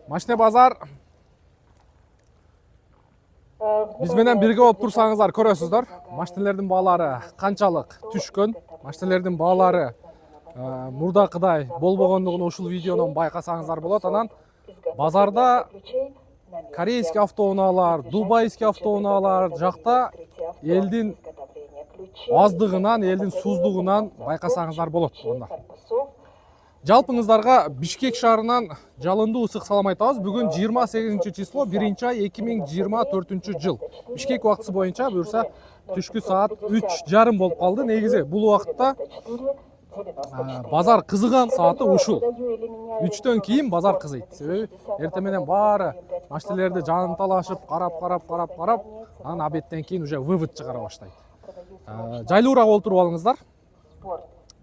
Машина базар. Биз менен бирге болуп турсаңыздар көрөсүздөр. Машиналардын баалары канчалык түшкөн, машиналардын баалары мурдакыдай болбогондугун ушул видеодон байкасаңыздар болот. Анан базарда корейский автоунаалар, дубайский автоунаалар жакта элдин аздыгынан, элдин суздугунан байкасаңыздар болот. Жалпыңыздарга Бишкек шаарынан жалындуу ысык салам айтабыз. Бүгүн 28 число 1-ай 2024 жыл. Бишкек убактысы боюнча буюрса түшкү саат 3:30 болуп калды. Негизи бул убакытта базар кызыган сааты ушул. 3төн кийин базар кызыйт. Себеби эртең менен баары машиналерди жанталашып, карап, анан абедтен кийин уже вывод чыгара баштайт. Жайлуураак олтуруп алыңыздар.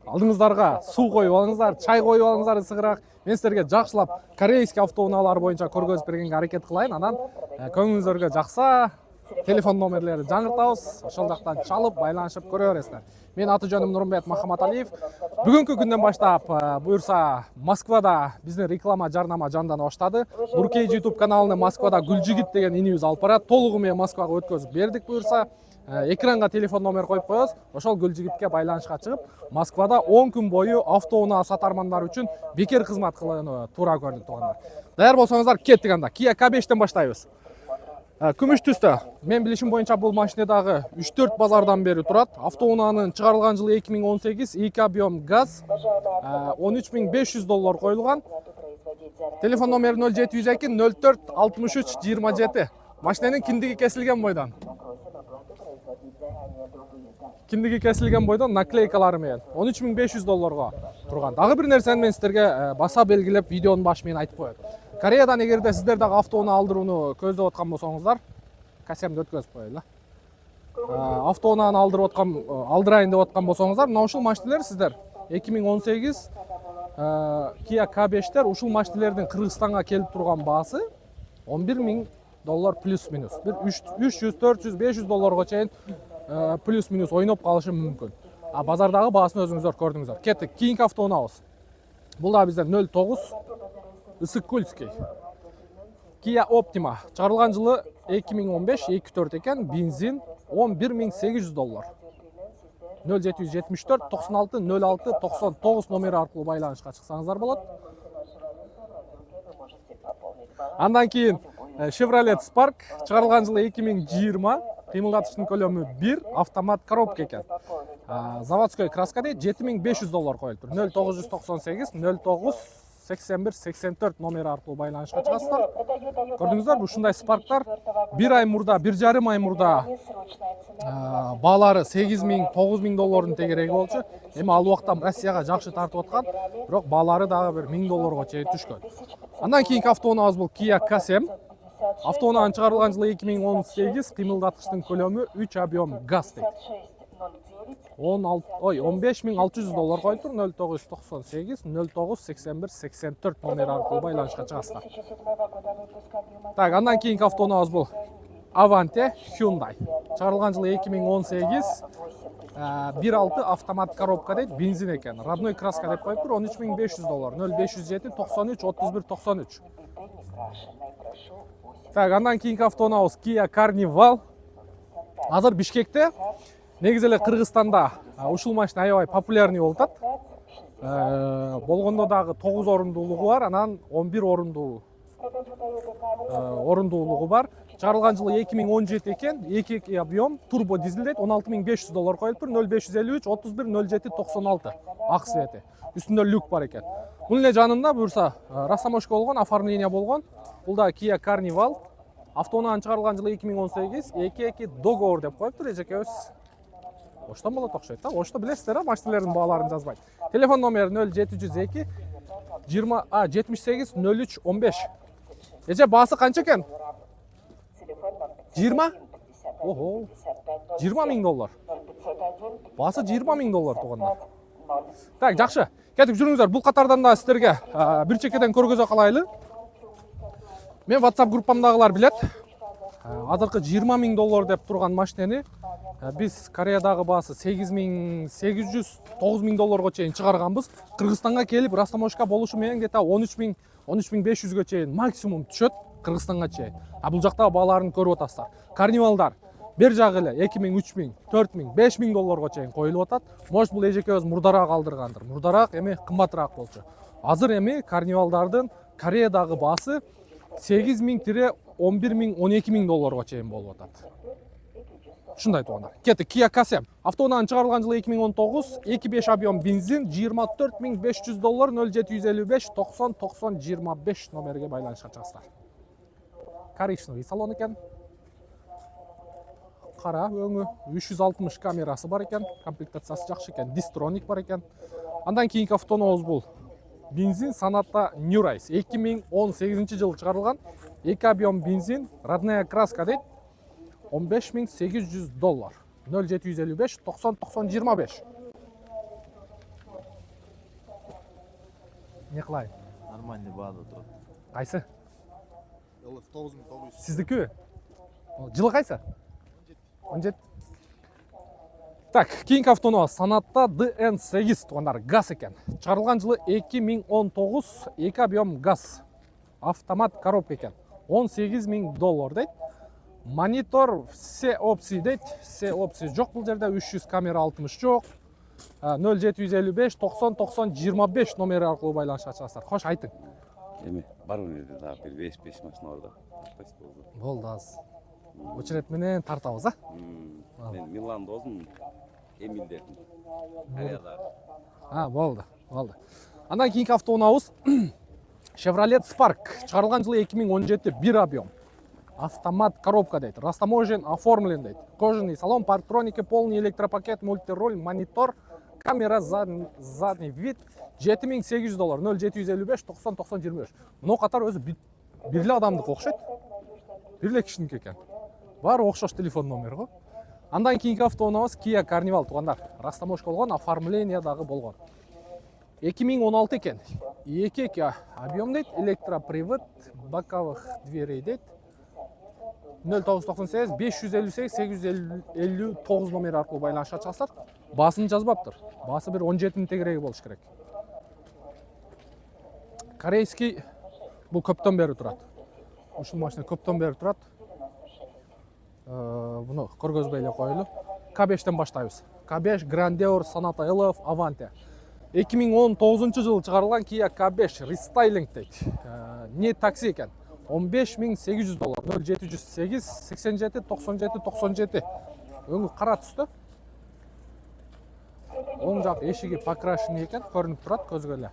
Алдыңыздарга суу коюп алыңыздар, чай коюп алыңыздар ысыгыраак. Мен силерге жакшылап корейский автоунаалар боюнча көргөзүп бергенге аракет кылайын. Анан көңүлүңүзгө жакса телефон номерлерди жаңыртабыз. Ошол жактан чалып, байланышып көрө бересиздер. Мен аты жөнүм Нурмбет Махаматалиев. Бүгүнкү күндөн баштап буюрса Москвада биздин реклама жарнама жандана баштады. Буркей YouTube каналыны Москвада Гүлжигит деген инибиз алып барат. Толугу менен Москвага өткөзүп бердик буюрса. Экранга телефон номер коюп коебуз. Ошол Гүлжигитке байланышка чыгып, Москвада 10 күн бою автоунаа сатармандар үчүн бекер кызмат кылууну туура көрдүк туугандар. Даяр болсоңуздар кеттик анда. Kia K5тен баштайбыз. Күмүш түстө. Мен билишим боюнча бул машинадагы 3-4 базардан бери турат. Автоунаанын чыгарылган жылы 2018, 2 объем газ, $13.500 коюлган. Телефон номери 0702 04 63 27. Машинанын киндиги кесилген бойдон. Киндиги кесилген бойдон наклейкалары менен $13.500 турган. Дагы бир нерсени мен силерге баса белгилеп видеонун башы менен айтып коём. Кореядан эгерде сиздер дагы автоунаа алдырууну көздөп аткан болсоңуздар, кассемди өткөзүп коелу. Автоунааны алдырайын деп аткан болсоңуздар, мына ушул машиналар сиздер 2018 Kia K5тер ушул машиналардын Кыргызстанга келип турган баасы $11.000 плюс-минус. Бир 300, 400, $500 чейин плюс-минус ойноп калышы мүмкүн. Базардагы баасын өзүңүздөр көрдүңүздөр. Кеттик, кийинки автоунаабыз. Бул да бизден 09 Ысык-Кульский. Kia Optima. Чыгарылган жылы 2015, 2.4 экен, бензин $11.800. 0774 96 06 99 номери аркылуу байланышка чыксаңыздар болот. Андан кийин Chevrolet Spark чыгарылган жылы 2020, кыймылдатыштын көлөмү 1, автомат коробка экен. Заводской краска дейт, $7.500 коюлуптур. 0998 09 81 84 номери аркылуу байланышка чыгасыздар. Көрдүңүздөр, ушундай Sparktар 1 ай мурда, 1,5 ай мурда баалары $8.000, $9.000 тегереги болчу. Эми ал убакта Россияга жакшы тартып аткан, бирок баалары дагы бир $1000 чейин түшкөн. Андан кийинки автоунаабыз бул Kia K7. Автоунаанын чыгарылган жылы 2018, кыймылдаткычтын көлөмү 3 объем газ дейт. $15.600 коюлуптур. 0998 09 81 84 номери аркылуу байланышка чыгасыздар. Так, андан кийинки автоунаабыз бул Avante Hyundai. Чыгарылган жылы 2018, 1.6 автомат коробка дейт, бензин экен. Родной краска деп коюптур, $13.500. 0507 93 31 93. Так, андан кийинки автоунаабыз Kia Carnival. Азыр Бишкекте, негизи эле Кыргызстанда ушул машина аябай популярный болуп атат. Болгондо дагы 9 орундуулугу бар, анан 11 орундуулугу бар. Чыгарылган жылы 2017 экен, 2 объем, турбо дизель дейт, $16.500 коюлуптур. 0553 31 07 96 ак свети. Үстүндө люк бар экен. Бунун эле жанында буюрса растаможка болгон, оформление болгон. Бул да Kia Carnival. Автоунаанын чыгарылган жылы 2018, 2 договор деп коюптур, эжекебиз. Оштон болот окшойт да. Ошто билесиздер, машиналардын бааларын жазбайт. Телефон номери 0702 78 03 15. Эже баасы канча экен? 20? Ого. $20.000. Баасы $20.000 туугандар. Так, жакшы. Кетип жүрүңүздөр. Бул катардан да сиздерге бир чекеден көргөзө калайлы. Мен WhatsApp группамдагылар билет. Азыркы $20.000 деп турган машинени биз Кореядагы баасы $8.800, $9.000 чейин чыгарганбыз. Кыргызстанга келип растаможка болушу менен где-то $13.000, 13.500-ге чейин максимум түшөт Кыргызстанга чейин. А бул жактагы бааларын көрүп атасыздар. Карнивалдар бер жагы эле 2000, 3000, 4000, 5000 долларга чейин коюлуп атат. Может бул эжекебиз мурдараак алдыргандыр. Мурдараак эми кымбатыраак болчу. Азыр эми карнивалдардын Кореядагы баасы 8000-11 000, 12 000 долларга чейин болуп атат. Ушундай туугандар. Кеттик, Kia Kasem. Автоунаанын чыгарылган жылы 2019, 2.5 объем бензин, 24500 доллар, 0755 90 90 25 номерге байланышка чыгасыздар. Коричневый салон экен. Кара өңү, 360 камерасы бар экен, комплектациясы жакшы экен, дистроник бар экен. Андан кийинки автоунаабыз бул бензин Sonata New Rise 2018 жылы чыгарылган, 2 объем бензин, родная краска дейт. 15800 доллар. 0755 90 90 25. Не кылайын? Нормальный баада турат. Кайсы? 9900. Сиздики? Жылы кайсы? 17. Так, кийинки автоунаабыз Sonata DN8 туугандар, газ экен. Чыгарылган жылы 2019, 2 объем газ. Автомат коробка экен. 18000 доллар дейт. Монитор все опции дейт. Все опции жок бул жерде, 300 камера 60 жок. 0755 90 90 25 номери аркылуу байланышка чыгасыздар. Кош айтың. Эми бар өнерде дагы бир 5 машина бар да. Болду аз. Очерет менен тартабыз, а? Мен Миланда оздум, Эмилдердин. Кореяда. Болду. Андан кийинки автоунаабыз Chevrolet Spark. Чыгарылган жылы 2017, 1 объем. Автомат коробка дейт. Растаможен оформлен дейт. Кожаный салон, парктроники, полный электропакет, мультироль, монитор, камера, задний вид. 7800 доллар. 0755 90 90 25. Мына катар өзү бир эле адамдыкы окшойт. Бир эле кишиники экен. Баары окшош телефон номери го. Андан кийинки автоунаабыз Kia Carnival туугандар. Растаможка болгон, оформление дагы болгон. 2016 экен. 2 объем дейт, электропривод, боковых дверей дейт. 0998 558 859 номери аркылуу байланышка чыгасыздар. Баасын жазбаптыр. Баасы бир 17 тегереги болуш керек. Корейский бул көптөн бери турат. Ушул машина көптөн бери турат. Буну көргөзбөй эле коелу. K5-тен баштайбыз. K5 Grandeur Sonata LF Avante. 2019 жылы чыгарылган Kia K5 Restyling дейт. Не такси экен. 15800 доллар. 0708 87 97 97. Өңү кара түстө. Оң жак эшиги покрашенный экен, көрүнүп турат көзгө эле.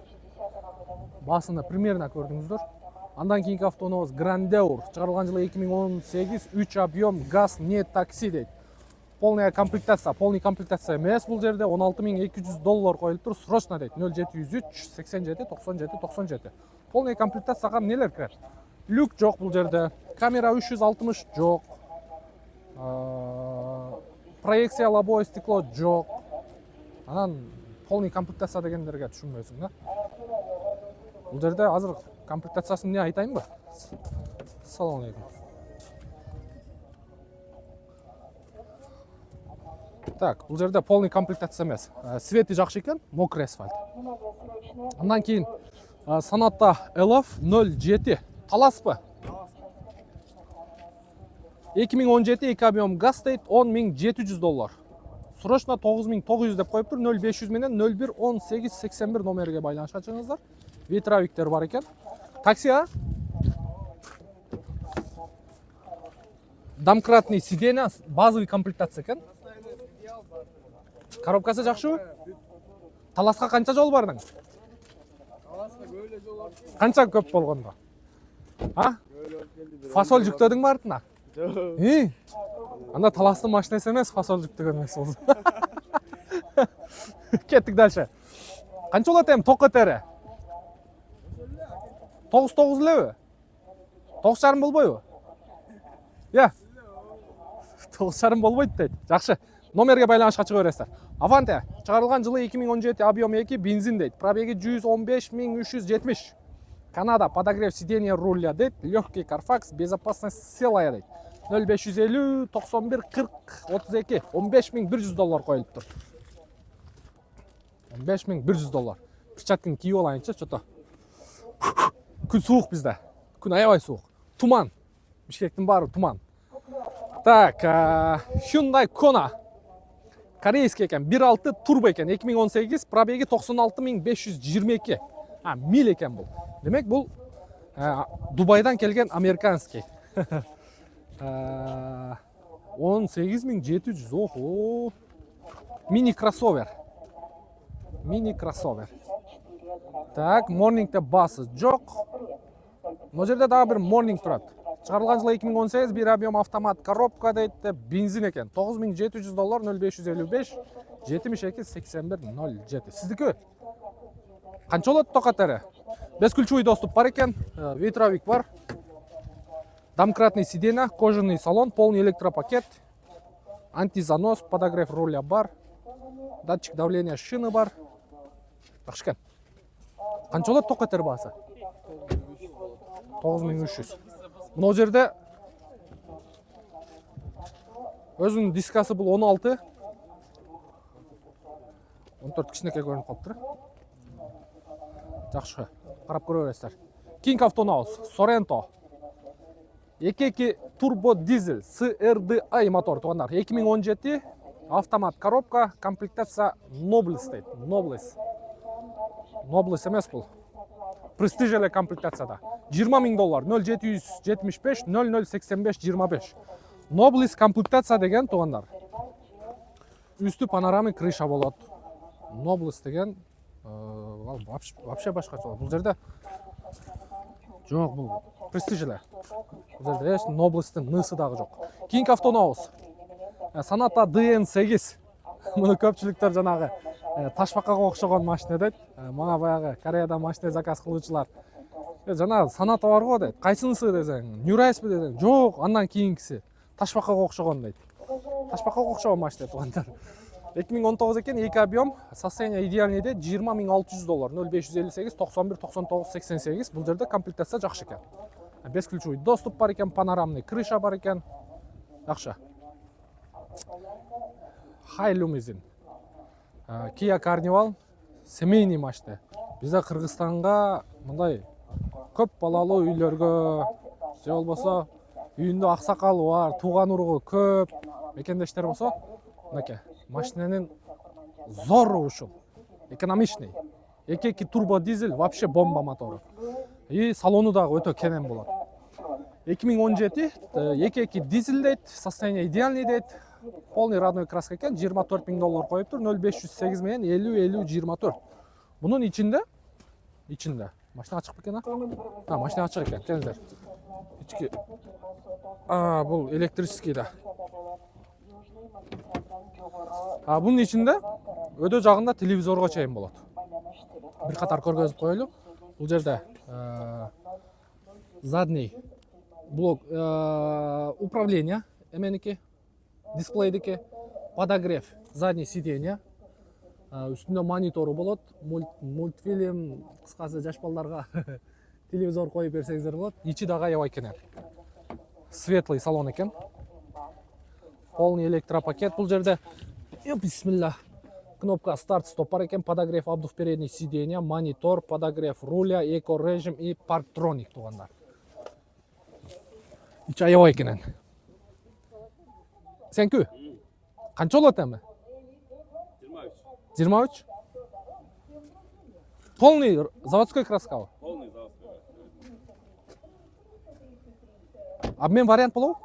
Басында примерно көрдүңүздөр. Андан кийинки автоунаабыз Grandeur. Чыгарылган жылы 2018, 3 объем газ не такси дейт. Полная комплектация, полный комплектация эмес бул жерде 16200 доллар коюлуп тур, срочно дейт. 0703 87 97 97. Полный комплектацияга эмнелер кирет? Люк жок бул жерде. Камера 360 жок. Проекция лобовое стекло жок. Анан полный комплектация дегендерге түшүнбөйсүң да. Бул жерде азыр комплектациясын эмне айтайынбы? Салон экен. Так, бул жерде полный комплектация эмес. Свети жакшы экен, мокрый асфальт. Андан кийин Sonata LF 07. Таласпы? 2017 2 объем газ дейт, 10700 доллар. Срочно 9900 деп коюптур, 0500 менен 01 18 81 номерге байланышка чыгыңыздар. Ветровиктер бар экен. Такси, а? Домкратный сиденье, базовый комплектация экен. Коробкасы жакшыбы? Таласка канча жол бардың? Таласка көйлө жол бар. Канча көп болгондо? А? Фасоль жүктөдүң ба артына? Жок. Анда таластын машинасы эмес, фасоль жүктөгөн эмес болду. Кеттик дальше. Канча болот эми ток кетери? 9 элеби? 9,5 болбойбу? Я. 9,5 болбойт дейт. Жакшы. Номерге байланышка чыга бересиздер. Avante чыгарылган жылы 2017 объем 2 бензин дейт. Пробеги 115370. Канада, подогрев сиденья руля дейт. Легкий Carfax, безопасность целая дейт. 0550 91 40 32 15100 доллар коюлуп тур. 15100 доллар. Перчатканы кийип алайынчы, что-то. Күн суық бізде. Күн аябай суық. Туман. Бишкектің бары туман. Так, Hyundai Kona. Корейский екен, 1.6 турбо екен, 2018, пробеги 96.522 миль екен бұл. Демек бұл Дубайдан келген американский. 18.700, охо. Мини кроссовер. Так, морнингте басы жоқ. Бұл жерде дағы бір морнинг тұрады. Шығарылған жылы 2018, бір объем автомат коробка дейді, бензин екен. $9.700, 0555, 72-81-07. Сіздікі? Қанша олады тоқаттары? Бесключевой доступ бар екен, ветровик бар. Домкратный сиденье, кожаный салон, полный электропакет. Антизанос, подогрев руля бар. Датчик давления шины бар. Бақшыкен. Қанша олады тоқаттары басы? 9300. Мына жерде өзінің дискасы бұл 16. 14 кішінекей көрініп қалып тұр. Жақшы, қарап көре бересіздер. King Autonaus, Sorento. 2.2 турбо дизель, CRDI мотор туғандар. 2017 автомат коробка, комплектация Nobles дейді. Nobles емес бұл. Престижелі комплектацияда. $20.000, 0775 0085 25. Nobles комплектация деген туғандар. Үсті панорамный крыша болады. Nobles деген вообще башқа болады. Бұл жерде жоқ, бұл престижелі. Бұл жерде еш Nobles'тің нысы дағы жоқ. King Autonaus. Sonata DN8. Мұны көпчіліктер жаңағы ташбақаға оқшаған машина дейді. Мана баяғы Кореяда машина заказ қылушылар. Жаңағы Sonata бар ғой дейді. Қайсынысы десең, Нюрайс бе десең, жоқ, андан кейінгісі. Ташбақаға оқшаған дейді. Ташбақаға оқшаған машина туғандар. 2019 екен, 2 объем, состояние идеальный дейді, $20.600, 0558 91 99 88. Бұл жерде комплектация жақсы екен. Бесключевой доступ бар екен, панорамный крыша бар екен. Жақсы. Хай лимузин. Kia Carnival, семейный машина. Бізде Қырғызстанға мындай көп балалы үйлерге, же болмаса үйінде ақсақалы бар, туған урығы көп мекендештер болса, мынакей машинаның зор ушул, экономичный. 2.2 турбо дизель, вообще бомба моторы. И салону дағы өте кенен болады. 2017 2.2 дизель дейді, состояние идеальный дейді. Полный родной краска екен, $24.000 қойып тұр, 0508 мен 50-50-24. Бұның içinde, машина ашық екен, машина ашық екен, кеңіздер. İçki, бұл электрический да. Бұның içinde өте жағында телевизорға чейін болады. Bir қатар көргізіп қойылып, бұл жерде задний блок управления, еменеки. Дисплейдеке, подогрев, задний сиденье, үстінде мониторы болады, мультфильм, қысқасы жаш балаларға телевизор қойып берсеңіздер болады. Ичи дағы аябай екен. Светлый салон екен. Полный электропакет. Бұл жерде, бисмилля, кнопка старт-стоп бар екен, подогрев обдув передний сиденья, монитор, подогрев руля, эко-режим и парктроник туғандар. Ичи аябай екен. Сенкі? Қанша олады әмі? 23. Полный заводской краска? Полный заводской. Обмен вариант болу?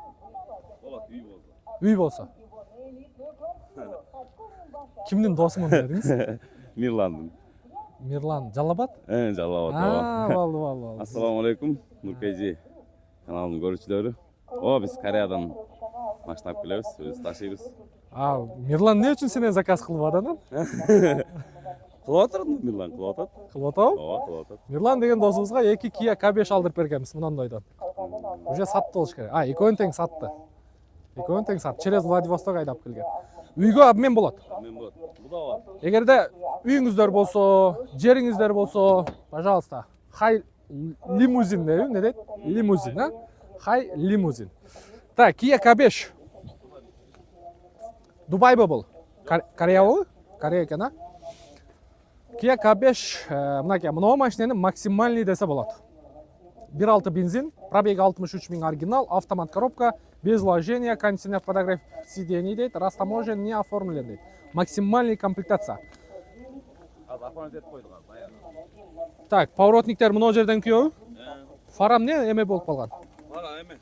Болады, үй болды. Үй болса. Кімнің досымын дедіңіз? Мирлан. Жалабат? Жалабат. Болды. Ассаламу алейкум, Нуркайжи каналының көрушілері. Біз Кореядан машина алып келеміз, өзі ташимыз. Мирлан не үшін сенен заказ қылып аданын? Қылып отырды Мирлан, қылып атады. Қылып атау? Қылып атады. Мирлан деген досымызға 2 Kia K5 алдырып бергенбіз мұнандайдан. Уже сатты болуш керек. Екеуін тең сатты. Через Владивосток айдап келген. Үйге обмен болады. Обмен болады. Бұл да бар. Егерде үйіңіздер болса, жеріңіздер болса, пожалуйста, хай лимузин дейін, не дейді? Лимузин, хай лимузин. Так, Kia K5. Дубай бұл. Корея бұл? Корея екен, Kia K5, мынау машинені максимальный десе болады. 1.6 бензин, пробеги 63 000 оригинал, автомат коробка, без вложения, кондиционер подогрев сидений дейді, растаможен не оформлен дейді. Максимальный комплектация. Так, поворотниктер мына жерден күйеуі. Фарам не эме болып қалған? Бара эме.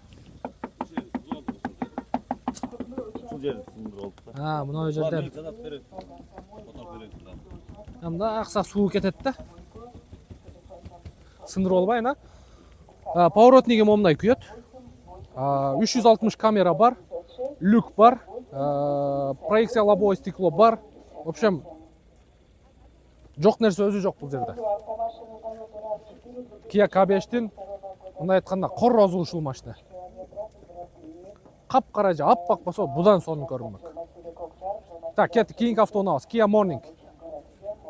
Ушул жерде сындыр болуп да. Мына жерден. Жазап берет. Фотоп берет. Мында ақса суу кетет да. Сындыр болбай, ана. Поворотнигі момындай күйет. 360 камера бар, люк бар, проекция лобовое стекло бар. В общем, жоқ нәрсе өзі жоқ бұл жерде. Kia K5'tin мындай айтканда корроз ушул машина. Кап-кара же аппак болсо будан сонун көрүнмөк. Так, кеттик кийинки автоуну алабыз. Kia Morning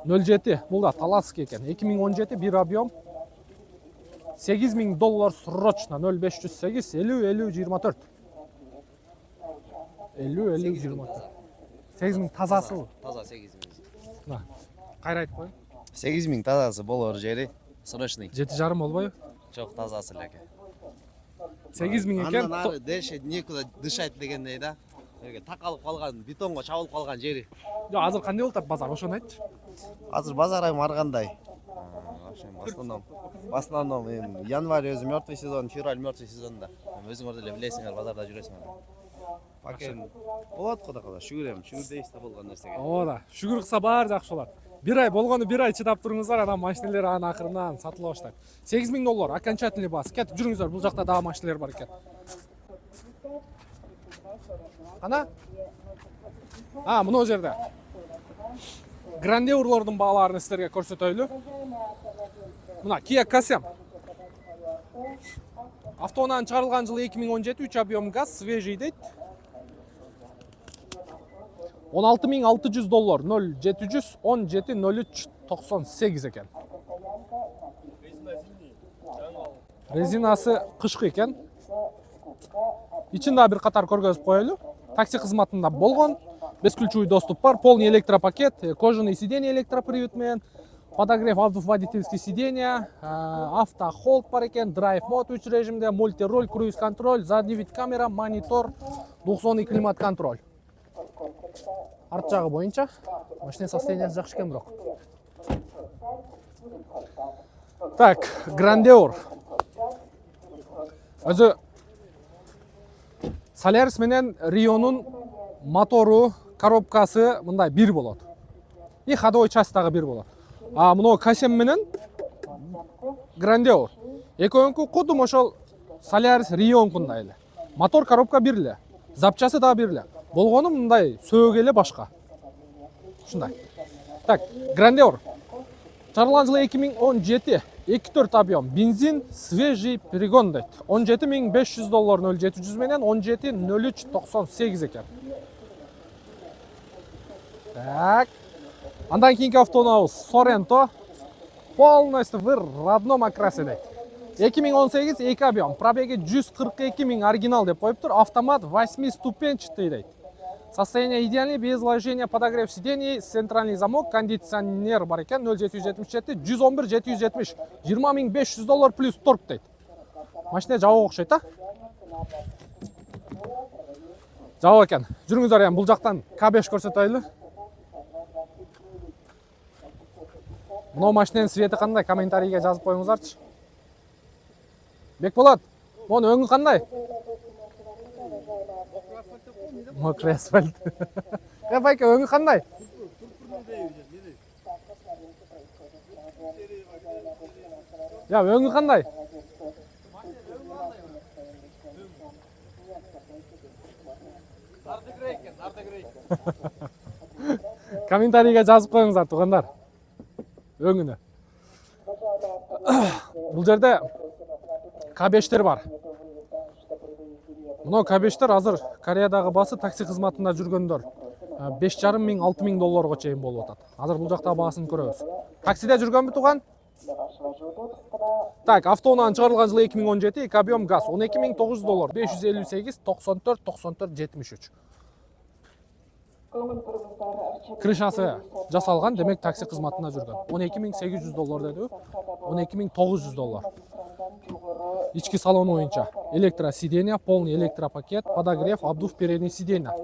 07. Бул да талаский экен. 2017 бир объем. $8,000 срочно. 0508 50 50 24. 50 50 24. 8,000 тазасы бул. Таза 8,000. Кайра айтып коеюн. 8,000 тазасы болор жери. Срочный. 7,5 болбойбу? Жок, тазасы эле. 8,000 экен. Андан ары деше никуда дышать дегендей да. Такалып калган, бетонго чабылып калган жери. Азыр кандай болуп атат базар, ошону айтчы. Азыр базар айым ар кандай. В основном январь өзү мертвый сезон, февраль мертвый сезонда. Өзүңөр деле билесиңер, базарда жүрөсүңөр. Пакен болот куда кала, шүгүрөм, шүгүрдейсте болгон нерсеге. Ооба, шүгүр кылса баары жакшы болот. Бир ай болгону бир ай чыдап туруңуздар, анан машиналер анын акырынан сатыла баштайт. $8,000 окончательный баасы. Кетип жүрүңүздөр, бул жакта дагы машиналер бар экен. Ана? Мына жерде. Грандеурлордун бааларын сиздерге көрсөтөйлү. Мына Kia K7. Автоунан чыгарылган жылы 2017, 3 объем газ, свежий дейт. $16,600, 0700 17 03 98 экен. Резинасы кышкы экен. Ичинде бир катар көргөзүп коелу. Такси кызматында болгон. Бесключевой доступ бар, полный электропакет, кожаный сиденье электропривод менен, подогрев автоводительский сиденья, автохолд бар экен, драйв мод 3 режимде, мультируль, круиз контроль, задний вид камера, монитор, двухзонный климат контроль. Арт жагы боюнча машина состояниясы жакшы экен бирок. Так, Grandeur. Өзү Solaris менен Rio'нун мотору, коробкасы мындай бир болот. И ходовой часть дагы бир болот. Мына K7 менен Grandeur. Экөөнкү кудум ошол Solaris Rio'нкундай эле. Мотор, коробка бир эле. Запчасы дагы бир эле. Болгону мындай сөөгө эле башка. Ушундай. Так, Grandeur. Чыгарылган жылы 2017, 2.4 объем, бензин, свежий перегон дейт. $17,500 0700 менен 17 03 98 экен. Так. Андан кийинки автоунабыз Sorento. Полностью в родном окрасе дейт. 2018, 2 объем, пробеги 142 000 оригинал деп коюптур. Автомат 8-ступенчатый дейт. Состояние идеальное, без вложения, подогрев сидений, центральный замок, кондиционер бар экен, 0777 111 770, $20,500 плюс торг дейт. Машина жабык окшойт, Жабык экен. Жүрүңүздөр, бул жактан K5 көрсөтөйлү. Мына машинанын свети кандай? Комментарийге жазып коюңуздарчы. Бекболот, монун өңү кандай? Мокрый асфальт. Байка, өңү кандай? Өңү кандай? Комментарийге жазып коюңуздар, туугандар. Өңүнө. Бул жерде K5'тер бар. Мына K5'тер азыр Кореядагы баасы такси кызматында жүргөндөр $5,500–6,000 чейин болуп атат. Азыр бул жакта баасын көрөбүз. Таксиде жүргөнбү туган? Так, автоунан чыгарылган жылы 2017, 2 объем газ, $12,900, 558 94 94 73. крышасы жасалган, демек такси кызматына жүргөн. $12.800 деди. $12.900. Ички салон боюнча электросиденье, полный электропакет, подогрев, обдув передний сиденья.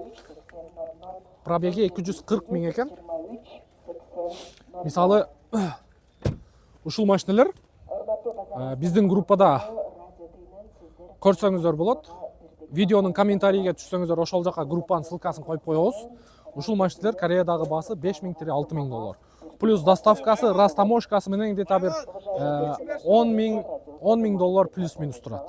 Пробеги 240 миң экен. Мисалы, ушул машиналар биздин группада көрсөңүздөр болот. Видеонун комментарийге түшсөңүздөр ошол жака группанын ссылкасын коюп коебуз. Ушул машиналар Кореядагы баасы $5.000–6.000. Плюс доставкасы, растаможкасы менен где-то бир $10.000 плюс-минус турат.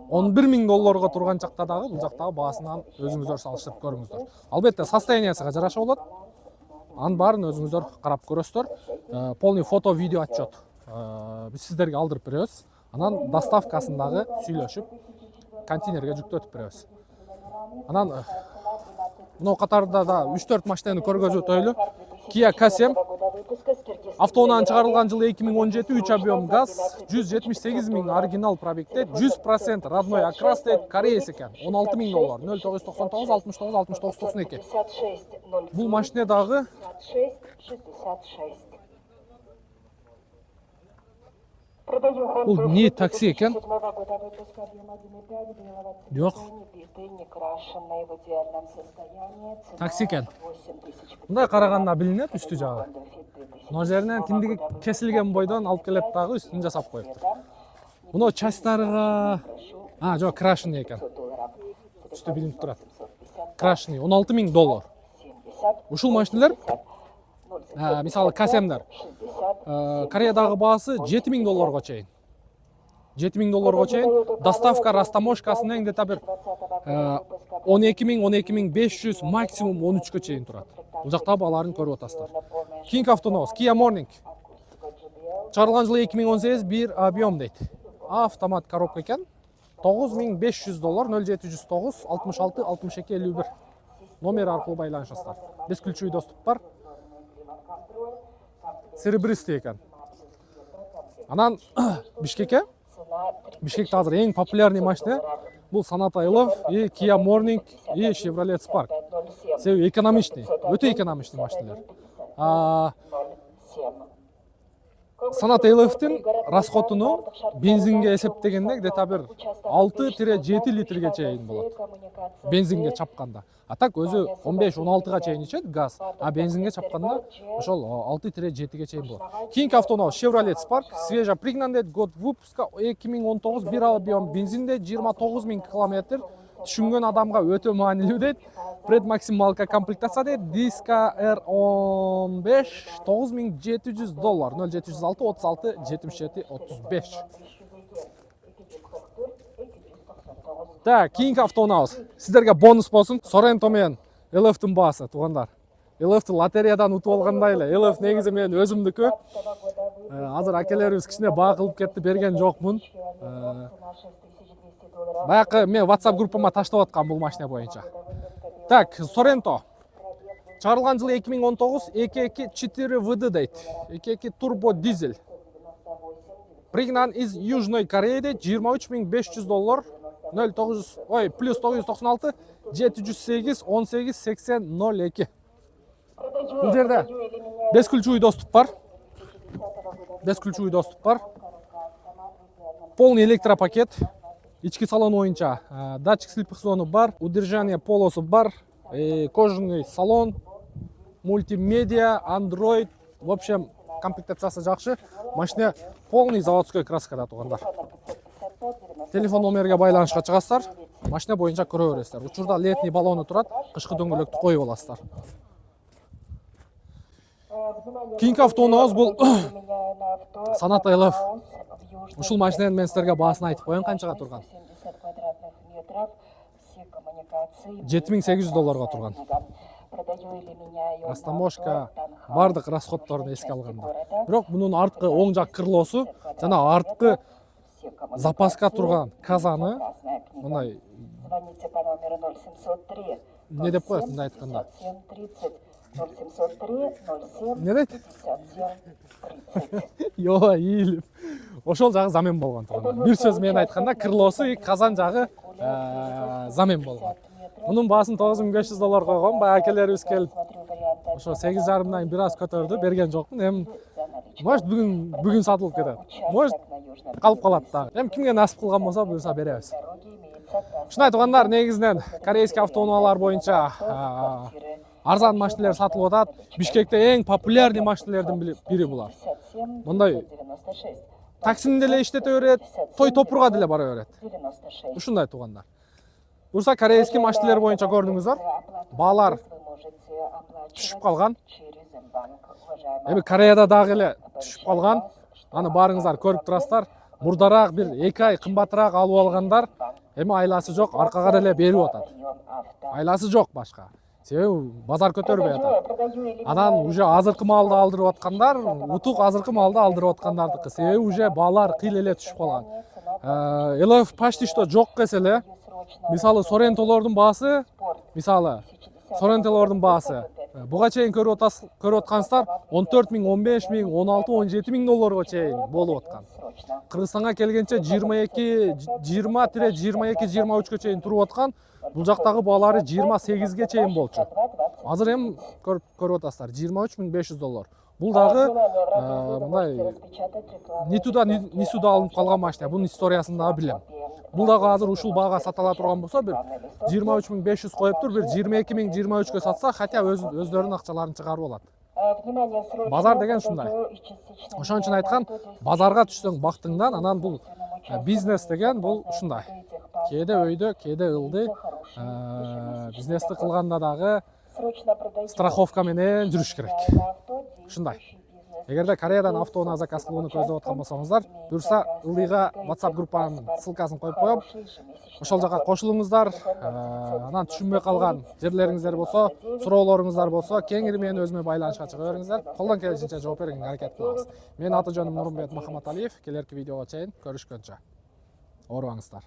$11.000 турган жакта дагы бул жактагы баасынан өзүңүздөр салыштырып көрүңүздөр. Албетте состояниясына жараша болот. Анын баарын өзүңүздөр карап көрөсүздөр. Полный фото, видео отчет биз сиздерге алдырып беребиз. Анан доставкасын дагы сүйлөшүп контейнерге жүктөтүп беребиз. Анан мына катарда да 3-4 машинаны көргөзүп өтөйлү. Kia K7 автоунан чыгарылган жылы 2017, 3 объем газ, 178 миң оригинал пробегде, 100% родной окрас дейт, кореец экен. $16.000, 0999 69 69 92. Бул машина дагы бул не такси экен? Жок. Такси экен. Мындай караганда билинет үстү жагы. Мына жеринен тиндиги кесилген бойдон алып келет дагы үстүн жасап коюптур. Мына частарыга жок, крашеный экен. Үстү билинип турат. Крашеный $16.000. Ушул машиналар мисалы K7-дер Кореядагы баасы $7.000 чейин. $7.000 чейин. Доставка растаможкасынан где-то бир 12.000, 12.500, максимум 13 чейин турат. Бул жакта бааларын көрүп атасыздар. King автонос, Kia Morning. Чыгарылган жылы 2018, 1 объем дейт. Автомат коробка экен. $9.500, 0709 66 62 51. Номер аркылуу байланышасыздар. Бескүлчүй доступ бар. Серебристый экен. Анан Бишкекте азыр эң популярный машина бул Sonata Elf, Kia Morning и Chevrolet Spark. Себеби экономичный, өтө экономичный машиналар. Sonata Elf'тин расходуну бензинге эсептегенде где-то бир 6-7 литрге чейин болот. Бензинге чапканда. А так өзү 15-16га чейин ичет газ, а бензинге чапканда ошол 6-7ге чейин болот. Кийинки автонов Chevrolet Spark, свежо пригнан дейт, год выпуска 2019, 1 объем бензин дейт, 29 миң километр. Түшүнгөн адамга өтө маанилүү дейт. Предмаксималка комплектация дейт, диска R15 $9.700, 0706 36 77 35. Так, кийинки автоунабыз. Сиздерге бонус болсун. Sorento менен Elf'тин баасы, туугандар. Elf'ти лотереядан утуп алгандай эле. Elf негизи менен өзүмдүкү. Азыр акелерибиз кичине баа кылып кетти, берген жокмун. Баягы мен WhatsApp группама таштап аткам бул машина боюнча. Так, Sorento. Чыгарылган жылы 2019, 2.4 VD дейт. 2.2 турбо дизель. Пригнан из Южной Кореи дейт, $23.500, 09 плюс 996 708 18 80 02. Бул жерде бескүлчүй доступ бар. Полный электропакет. Ички салон боюнча датчик слепых зоны бар, удержание полосу бар, кожаный салон, мультимедиа, Android. В общем, комплектациясы жакшы. Машина полный заводской краскада туугандар. Телефон номерге байланышка чыгасыздар. Машина боюнча көрө бересиздер. Учурда летний баллону турат, кышкы дөңгөлөктү коюп аласыздар. Кийинки автоунабыз бул Sonata Elf. Ушул машинанын мен сиздерге баасын айтып коеюн, канчага турган? $7.800 турган. Растаможка, бардык расходторун эске алганда. Бирок мунун арткы оң жак крылосу жана арткы запаска турган казаны мындай не деп коет мындай айтканда? Не дейт? Йоо, ийилип. Ошол жагы замен болгон турган. Бир сөз менен айтканда, крылосу и казан жагы замен болгон. Мунун баасын 9500 доллар койгон. Баягы акелерибиз келип ошо 8,5-дан бир аз көтөрдү. Берген жокмун. Эми может бүгүн сатылып кетет. Может калып калат дагы. Эми кимге насип кылган болсо буюрса беребиз. Ушундай туугандар, негизинен корейский автоунаалар боюнча арзан машиналар сатылып атат. Бишкекте эң популярный машиналардын бири булар. Мындай таксини деле иштете берет, той топурга деле бара берет. Ушундай туугандар. Буюрса корейский машиналар боюнча көрдүңүздөр. Баалар түшүп калган. Эми Кореяда дагы эле түшүп калган. Аны барыңыздар көрүп турасыздар. Мурдараак бир 2 ай кымбатыраак алып алгандар эми айласы жок, аркага деле берип атат. Айласы жок башка. Себеби базар көтөрбөй атат. Анан уже азыркы маалды алдырып аткандар, утук азыркы маалды алдырып аткандардыкы. Себеби уже баалар кыйла эле түшүп калган. ЛФ почти что жок десе эле, мисалы Sorrento'лордун баасы, буга чейин көрүп аткансыздар 14 миң, 15 миң, 16, 17 миң долларга чейин болуп аткан. Кыргызстанга келгенче 20-22-23ке чейин туруп аткан. Бул жактагы баалары 28ге чейин болчу. Азыр эми көрүп атасыздар 23.500 доллар. Бул дагы мындай ни туда ни сюда алынып калган машина. Бунун историясын дагы билем. Бул дагы азыр ушул баага сатыла турган болсо бир 23.500 коюп тур, бир 22.023 сатса, хотя өздөрүнүн акчаларын чыгарып алат. Базар деген ушундай. Ошон үчүн айткан, базарга түшсөң бактыңдан, анан бул бизнес деген бул ушундай. Кээде өйдө, кээде ылды. Бизнести кылганда дагы страховка менен жүрүш керек. Ушундай. Эгерде Кореядан автоунаа заказ кылууну көздөп аткан болсоңуздар, буюрса ылдыйга WhatsApp группанын ссылкасын коюп коем. Ошол жака кошулуңуздар. Анан түшүнбөй калган жерлериңиздер болсо, суроолоруңуздар болсо, кеңири менен өзүмө байланышка чыга бериңиздер. Колдон келишинче жооп берүүгө аракет кылабыз. Менин аты жөнүм Нурмбет Махаматалиев. Келерки видеого чейин көрүшкөнчө. Оорубаңыздар.